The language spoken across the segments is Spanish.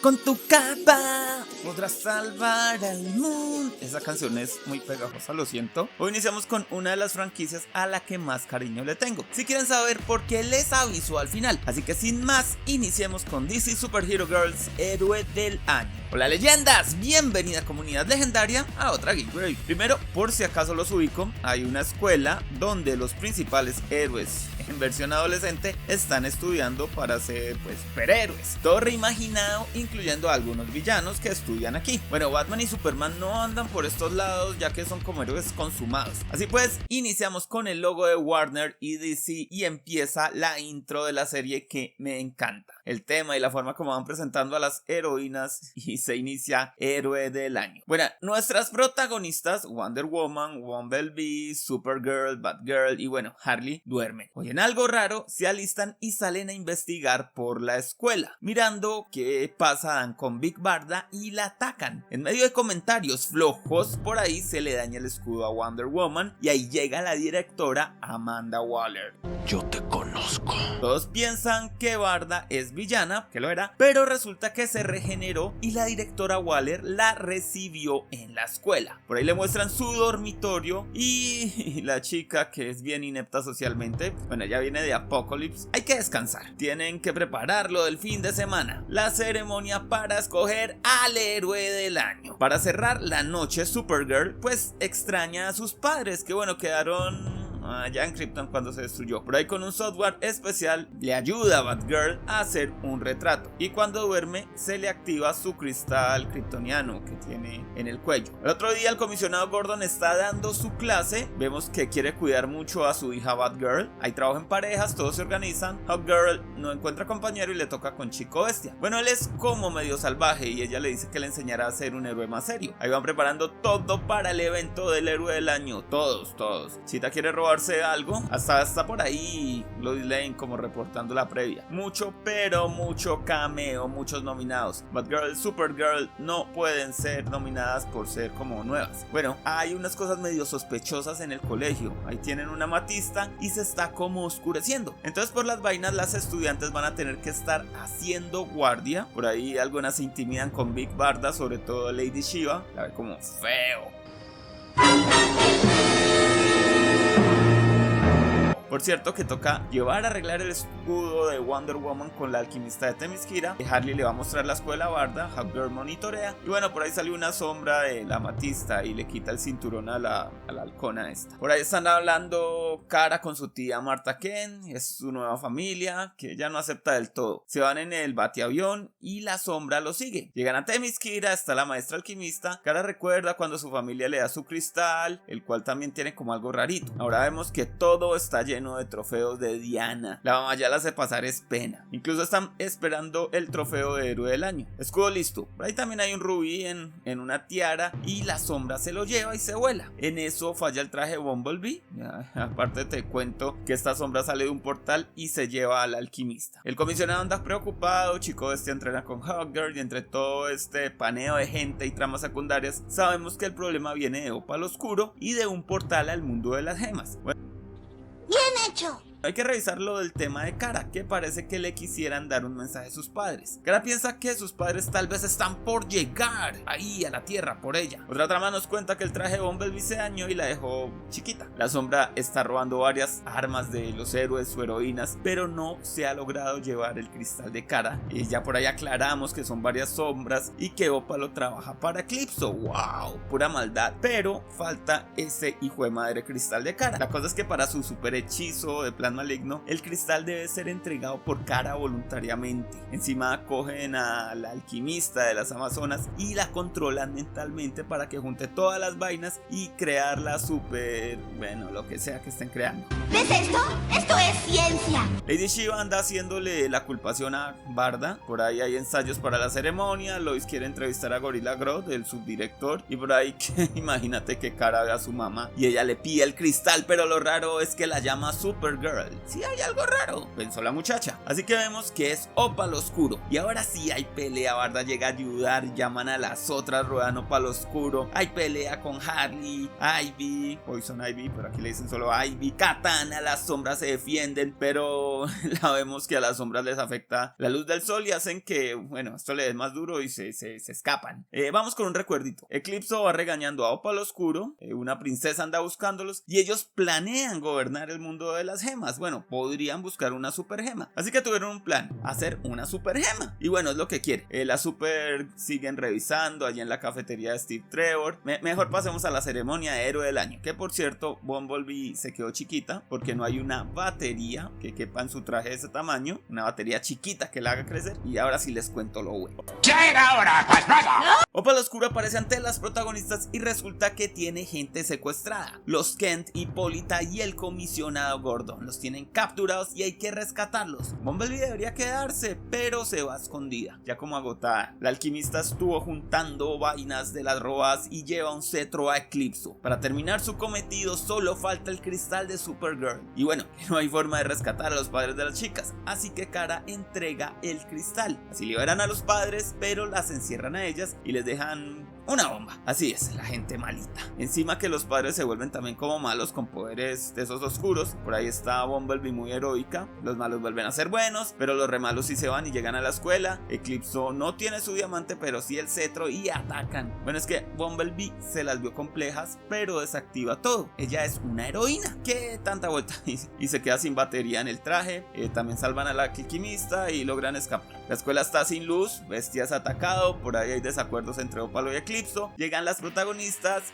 Con tu capa podrás salvar al mundo. Esa canción es muy pegajosa, lo siento. Hoy iniciamos con una de las franquicias a la que más cariño le tengo. Si quieren saber por qué, les aviso al final. Así que sin más, iniciemos con DC Superhero Girls, Héroe del Año. Hola leyendas, bienvenida comunidad legendaria a otra Geek Review. Primero, por si acaso los ubico, hay una escuela donde los principales héroes en versión adolescente están estudiando para ser superhéroes. Todo reimaginado, incluyendo a algunos villanos que estudian aquí. Bueno, Batman y Superman no andan por estos lados ya que son como héroes consumados. Así pues, iniciamos con el logo de Warner y DC y empieza la intro de la serie que me encanta. El tema y la forma como van presentando a las heroínas y se inicia Héroe del Año. Bueno, nuestras protagonistas Wonder Woman, Bumblebee, Supergirl, Batgirl y bueno, Harley duermen. Oyen algo raro, se alistan y salen a investigar por la escuela. Mirando qué pasa dan con Big Barda y la atacan. En medio de comentarios flojos, por ahí se le daña el escudo a Wonder Woman y ahí llega la directora Amanda Waller. Yo te conozco. Todos piensan que Barda es villana, que lo era, pero resulta que se regeneró y la directora Waller la recibió en la escuela. Por ahí le muestran su dormitorio y la chica, que es bien inepta socialmente, bueno, ya viene de Apocalypse, hay que descansar. Tienen que preparar lo del fin de semana, la ceremonia para escoger al héroe del año. Para cerrar la noche, Supergirl pues extraña a sus padres, que bueno, quedaron allá en Krypton cuando se destruyó. Por ahí con un software especial le ayuda a Batgirl a hacer un retrato y cuando duerme se le activa su cristal kryptoniano que tiene en el cuello. El otro día el comisionado Gordon está dando su clase, vemos que quiere cuidar mucho a su hija Batgirl, hay trabajo en parejas, todos se organizan, Hawkgirl no encuentra compañero y le toca con Chico Bestia. Bueno, él es como medio salvaje y ella le dice que le enseñará a ser un héroe más serio. Ahí van preparando todo para el evento del héroe del año, todos. Cheetah quiere robarse algo, hasta por ahí Lois Lane como reportando la previa. Mucho cameo, muchos nominados. Batgirl, Supergirl no pueden ser nominadas por ser como nuevas. Bueno, hay unas cosas medio sospechosas en el colegio. Ahí tienen una amatista y se está como oscureciendo. Entonces por las vainas las estudiantes van a tener que estar haciendo guardia. Por ahí algunas se intimidan con Big Barda, sobre todo Lady Shiva. La ve como feo. Por cierto que toca llevar a arreglar el escudo de Wonder Woman con la alquimista de Themyscira. Harley le va a mostrar la escuela a Barda, Hawkgirl monitorea y bueno, por ahí salió una sombra de la amatista y le quita el cinturón a la halcona esta. Por ahí están hablando Kara con su tía Martha Kent, es su nueva familia que ella no acepta del todo. Se van en el batiavión y la sombra lo sigue. Llegan a Themyscira, está la maestra alquimista. Kara recuerda cuando su familia le da su cristal, el cual también tiene como algo rarito. Ahora vemos que todo está lleno de trofeos de Diana. La mamá ya la hace pasar es pena. Incluso están esperando el trofeo de héroe del año. Escudo listo. Por ahí también hay un rubí en una tiara y la sombra se lo lleva y se vuela. En eso falla el traje de Bumblebee. Aparte te cuento que esta sombra sale de un portal y se lleva al alquimista. El comisionado anda preocupado. Chico Bestia entrena con Hawkgirl y entre todo este paneo de gente y tramas secundarias sabemos que el problema viene de Opal Oscuro y de un portal al mundo de las gemas. Bueno, ¡Bien hecho! hay que revisar lo del tema de Kara, que parece que le quisieran dar un mensaje a sus padres. Kara piensa que sus padres tal vez están por llegar ahí a la tierra por ella. Otra trama nos cuenta que el traje de Bumblebee se dañó y la dejó chiquita. La sombra está robando varias armas de los héroes o heroínas, pero no se ha logrado llevar el cristal de Kara. Y ya por ahí aclaramos que son varias sombras y que Opal trabaja para Eclipso. ¡Wow! Pura maldad. Pero falta ese hijo de madre cristal de Kara. La cosa es que para su super hechizo de plan maligno, el cristal debe ser entregado por Kara voluntariamente. Encima cogen a la alquimista de las Amazonas y la controlan mentalmente para que junte todas las vainas y crear la super, bueno, lo que sea que estén creando. ¿Ves esto? ¡Esto es ciencia! Lady Shiva anda haciéndole la culpación a Barda. Por ahí hay ensayos para la ceremonia. Lois quiere entrevistar a Gorilla Grodd, el subdirector, y por ahí imagínate que Kara ve a su mamá y ella le pide el cristal, pero lo raro es que la llama Supergirl. Supergirl. Sí hay algo raro, pensó la muchacha. Así que vemos que es Opal Oscuro. Y ahora sí hay pelea, Barda llega a ayudar, llaman a las otras, ruedan Opal Oscuro. Hay pelea con Harley, Ivy, Poison Ivy, pero aquí le dicen solo Ivy. Katana, las sombras se defienden, pero la vemos que a las sombras les afecta la luz del sol y hacen que, bueno, esto le dé más duro y se escapan. Vamos con un recuerdito. Eclipso va regañando a Opal Oscuro, una princesa anda buscándolos y ellos planean gobernar el mundo de las gemas. Bueno, podrían buscar una super gema. Así que tuvieron un plan, hacer una super gema. Y bueno, es lo que quiere. La super siguen revisando allí en la cafetería de Steve Trevor. Mejor pasemos a la ceremonia de héroe del año. Que por cierto, Bumblebee se quedó chiquita porque no hay una batería que quepa en su traje de ese tamaño. Una batería chiquita que la haga crecer. Y ahora sí les cuento lo bueno. ¡Ya era hora, pues nada! Opal Oscuro aparece ante las protagonistas y resulta que tiene gente secuestrada. Los Kent, Hipólita y el comisionado Gordon los tienen capturados y hay que rescatarlos. Bumblebee debería quedarse, pero se va escondida, ya como agotada. La alquimista estuvo juntando vainas de las robadas y lleva un cetro a Eclipso. Para terminar su cometido solo falta el cristal de Supergirl. Y bueno, no hay forma de rescatar a los padres de las chicas, así que Kara entrega el cristal. Así liberan a los padres, pero las encierran a ellas y les dejan una bomba. Así es, la gente malita. Encima que los padres se vuelven también como malos con poderes de esos oscuros. Por ahí está Bumblebee muy heroica. Los malos vuelven a ser buenos, pero los remalos sí se van y llegan a la escuela. Eclipso no tiene su diamante, pero sí el cetro y atacan. Bueno, es que Bumblebee se las vio complejas, pero desactiva todo. Ella es una heroína. ¿Qué tanta vuelta? Y se queda sin batería en el traje. También salvan a la alquimista y logran escapar. La escuela está sin luz, Bestia es atacado, por ahí hay desacuerdos entre Opal y Eclipso. Llegan las protagonistas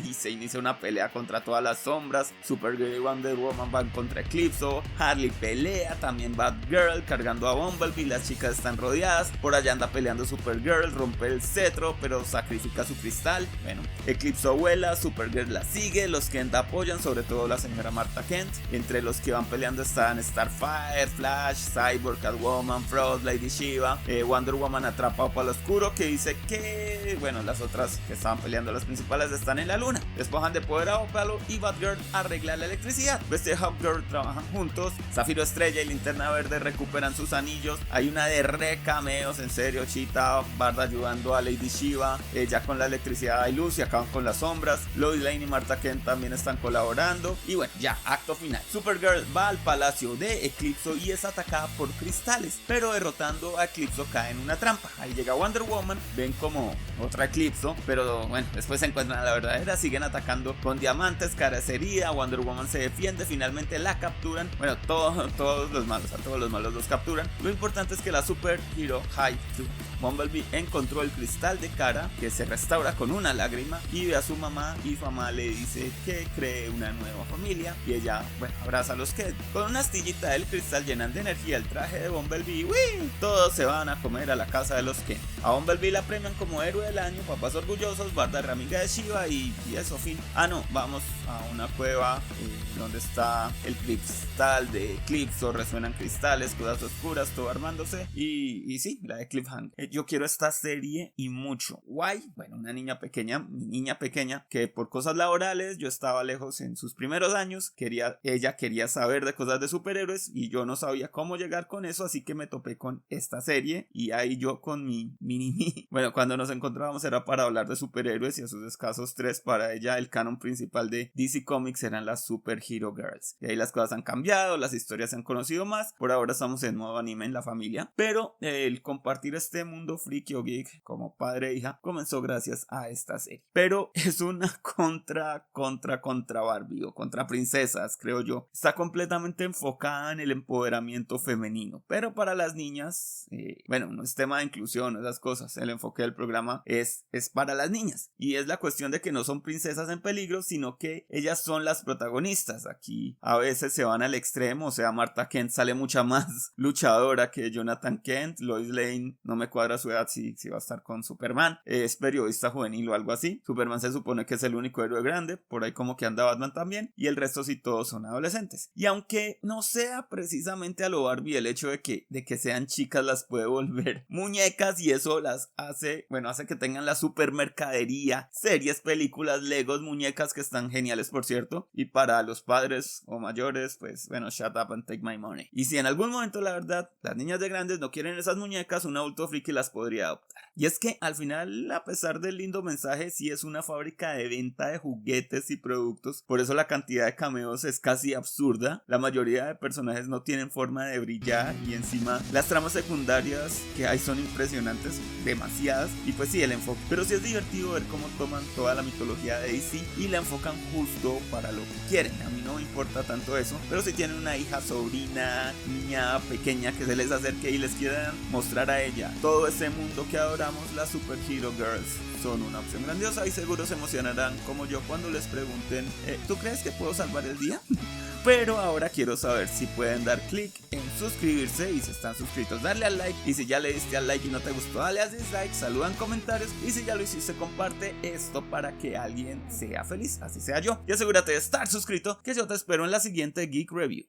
y se inicia una pelea contra todas las sombras. Supergirl y Wonder Woman van contra Eclipso. Harley pelea, también Batgirl cargando a Bumblebee. Las chicas están rodeadas. Por allá anda peleando Supergirl, rompe el cetro, pero sacrifica su cristal. Bueno, Eclipso vuela, Supergirl la sigue. Los Kent apoyan, sobre todo la señora Martha Kent. Entre los que van peleando están Starfire, Flash, Cyborg, Catwoman, Frost, Lady Shiva. Wonder Woman atrapa a Opal Oscuro, que dice que, bueno, las otras que estaban peleando, las principales, están en la luna. Despojan de poder a Opal y Batgirl arregla la electricidad. Bestia y Hawkgirl trabajan juntos. Zafiro Estrella y Linterna Verde recuperan sus anillos. Hay una de cameos, en serio. Cheetah, Barda ayudando a Lady Shiva. Ya con la electricidad hay luz y acaban con las sombras. Lois Lane y Martha Kent también están colaborando. Y bueno, ya, acto final. Supergirl va al palacio de Eclipso y es atacada por cristales, pero derrotando a Eclipso cae en una trampa. Ahí llega Wonder Woman, ven como otra Eclipso, pero bueno, después se encuentran a la verdadera, siguen atacando con diamantes, Kara es herida, Wonder Woman se defiende, finalmente la capturan. Bueno, todos los malos, a todos los malos los capturan. Lo importante es que la Super Hero High Bumblebee encontró el cristal de Kara, que se restaura con una lágrima, y ve a su mamá y su mamá le dice que cree una nueva familia y ella, bueno, abraza a los que con una astillita del cristal llenan de energía el traje de Bumblebee. ¡Uy! Todos se van a comer a la casa de los Kent. A Bumblebee la premian como héroe del año, papás orgullosos, Barda es amiga de Shiva y eso, fin. No, vamos a una cueva donde está el cristal de Eclipso, resuenan cristales, cosas oscuras, todo armándose y sí, la de Cliffhanger. Yo quiero esta serie y mucho. Guay. Bueno, una niña pequeña, mi niña pequeña, que por cosas laborales yo estaba lejos en sus primeros años, ella quería saber de cosas de superhéroes y yo no sabía cómo llegar con eso, así que me topé con esta serie y ahí yo con mi mini. Bueno, cuando nos encontrábamos era para hablar de superhéroes y a sus escasos 3 para ella el canon principal de DC Comics eran las Super Hero Girls. Y ahí las cosas han cambiado, las historias se han conocido más, por ahora estamos en modo anime en la familia, pero el compartir este mundo friki o geek como padre e hija comenzó gracias a esta serie. Pero es una contra Barbie o contra princesas, creo yo. Está completamente enfocada en el empoderamiento femenino, pero para las niñas, bueno, no es tema de inclusión, esas cosas. El enfoque del programa es para las niñas y es la cuestión de que no son princesas en peligro, sino que ellas son las protagonistas. Aquí a veces se van al extremo, o sea, Martha Kent sale mucha más luchadora que Jonathan Kent. Lois Lane no me cuadra para su edad sí va a estar con Superman. Es periodista juvenil o algo así. Superman se supone que es el único héroe grande, por ahí como que anda Batman también, y el resto sí todos son adolescentes. Y aunque no sea precisamente a lo Barbie, el hecho de que sean chicas las puede volver muñecas, y eso las hace que tengan la supermercadería, series, películas, legos, muñecas que están geniales, por cierto. Y para los padres o mayores, pues bueno, shut up and take my money. Y si en algún momento, la verdad, las niñas de grandes no quieren esas muñecas, un adulto friki las podría adoptar. Y es que al final, a pesar del lindo mensaje, sí es una fábrica de venta de juguetes y productos. Por eso la cantidad de cameos es casi absurda. La mayoría de personajes no tienen forma de brillar, y encima las tramas secundarias que hay son impresionantes, demasiadas. Y pues sí, el enfoque. Pero sí es divertido ver cómo toman toda la mitología de DC y la enfocan justo para lo que quieren. A mí no me importa tanto eso, pero si tienen una hija, sobrina, niña pequeña que se les acerque y les quieran mostrar a ella todo ese mundo que adoramos, las Superhero Girls son una opción grandiosa, y seguro se emocionarán como yo cuando les pregunten ¿tú crees que puedo salvar el día? Pero ahora quiero saber si pueden dar clic en suscribirse, y si están suscritos darle al like, y si ya le diste al like y no te gustó dale a dislike, saluda en comentarios, y si ya lo hiciste comparte esto para que alguien sea feliz, así sea yo, y asegúrate de estar suscrito, que yo te espero en la siguiente Geek Review.